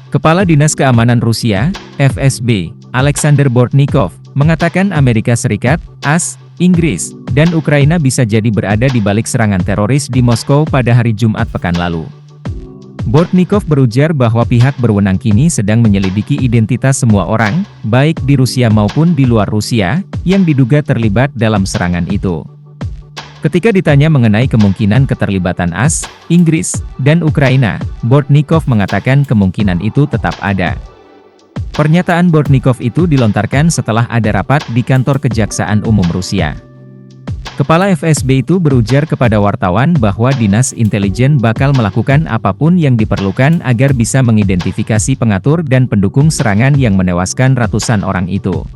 Kepala Dinas Keamanan Rusia, FSB, Alexander Bortnikov, mengatakan Amerika Serikat, AS, Inggris, dan Ukraina bisa jadi berada di balik serangan teroris di Moskow pada hari Jumat pekan lalu. Bortnikov berujar bahwa pihak berwenang kini sedang menyelidiki identitas semua orang, baik di Rusia maupun di luar Rusia, yang diduga terlibat dalam serangan itu. Ketika ditanya mengenai kemungkinan keterlibatan AS, Inggris, dan Ukraina, Bortnikov mengatakan kemungkinan itu tetap ada. Pernyataan Bortnikov itu dilontarkan setelah ada rapat di kantor Kejaksaan Umum Rusia. Kepala FSB itu berujar kepada wartawan bahwa Dinas Intelijen bakal melakukan apapun yang diperlukan agar bisa mengidentifikasi pengatur dan pendukung serangan yang menewaskan ratusan orang itu.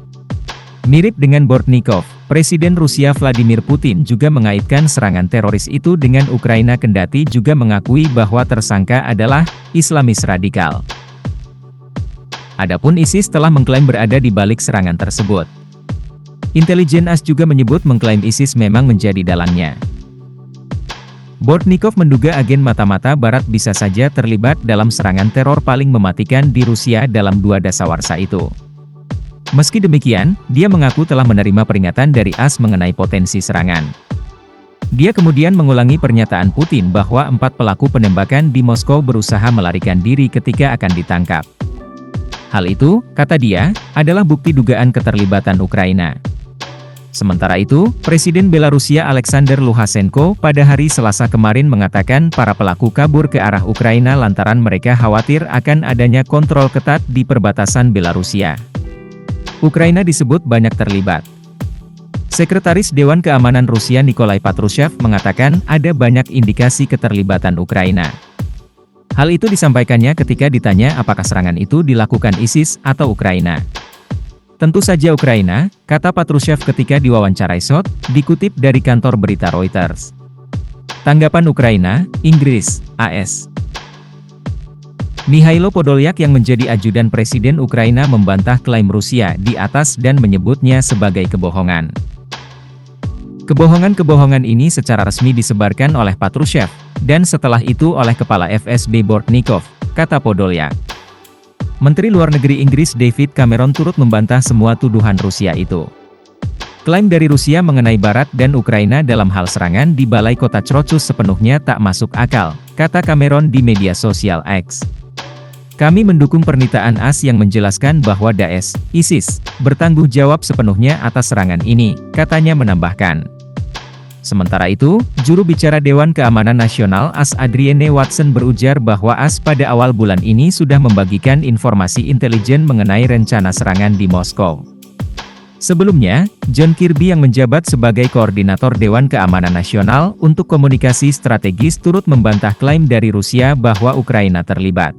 Mirip dengan Bortnikov, Presiden Rusia Vladimir Putin juga mengaitkan serangan teroris itu dengan Ukraina kendati juga mengakui bahwa tersangka adalah Islamis radikal. Adapun ISIS telah mengklaim berada di balik serangan tersebut. Intelijen AS juga menyebut mengklaim ISIS memang menjadi dalangnya. Bortnikov menduga agen mata-mata Barat bisa saja terlibat dalam serangan teror paling mematikan di Rusia dalam 2 dasawarsa itu. Meski demikian, dia mengaku telah menerima peringatan dari AS mengenai potensi serangan. Dia kemudian mengulangi pernyataan Putin bahwa 4 pelaku penembakan di Moskow berusaha melarikan diri ketika akan ditangkap. Hal itu, kata dia, adalah bukti dugaan keterlibatan Ukraina. Sementara itu, Presiden Belarusia Alexander Lukashenko pada hari Selasa kemarin mengatakan para pelaku kabur ke arah Ukraina lantaran mereka khawatir akan adanya kontrol ketat di perbatasan Belarusia. Ukraina disebut banyak terlibat. Sekretaris Dewan Keamanan Rusia Nikolai Patrushev mengatakan ada banyak indikasi keterlibatan Ukraina. Hal itu disampaikannya ketika ditanya apakah serangan itu dilakukan ISIS atau Ukraina. Tentu saja Ukraina, kata Patrushev ketika diwawancarai SOT, dikutip dari kantor berita Reuters. Tanggapan Ukraina, Inggris, AS. Mikhailo Podolyak yang menjadi ajudan Presiden Ukraina membantah klaim Rusia di atas dan menyebutnya sebagai kebohongan. Kebohongan-kebohongan ini secara resmi disebarkan oleh Patrushev, dan setelah itu oleh Kepala FSB Bortnikov, kata Podolyak. Menteri Luar Negeri Inggris David Cameron turut membantah semua tuduhan Rusia itu. Klaim dari Rusia mengenai Barat dan Ukraina dalam hal serangan di balai kota Chorchus sepenuhnya tak masuk akal, kata Cameron di media sosial X. Kami mendukung pernyataan AS yang menjelaskan bahwa Daesh, ISIS, bertanggung jawab sepenuhnya atas serangan ini, katanya menambahkan. Sementara itu, juru bicara Dewan Keamanan Nasional AS Adrienne Watson berujar bahwa AS pada awal bulan ini sudah membagikan informasi intelijen mengenai rencana serangan di Moskow. Sebelumnya, John Kirby yang menjabat sebagai koordinator Dewan Keamanan Nasional untuk komunikasi strategis turut membantah klaim dari Rusia bahwa Ukraina terlibat.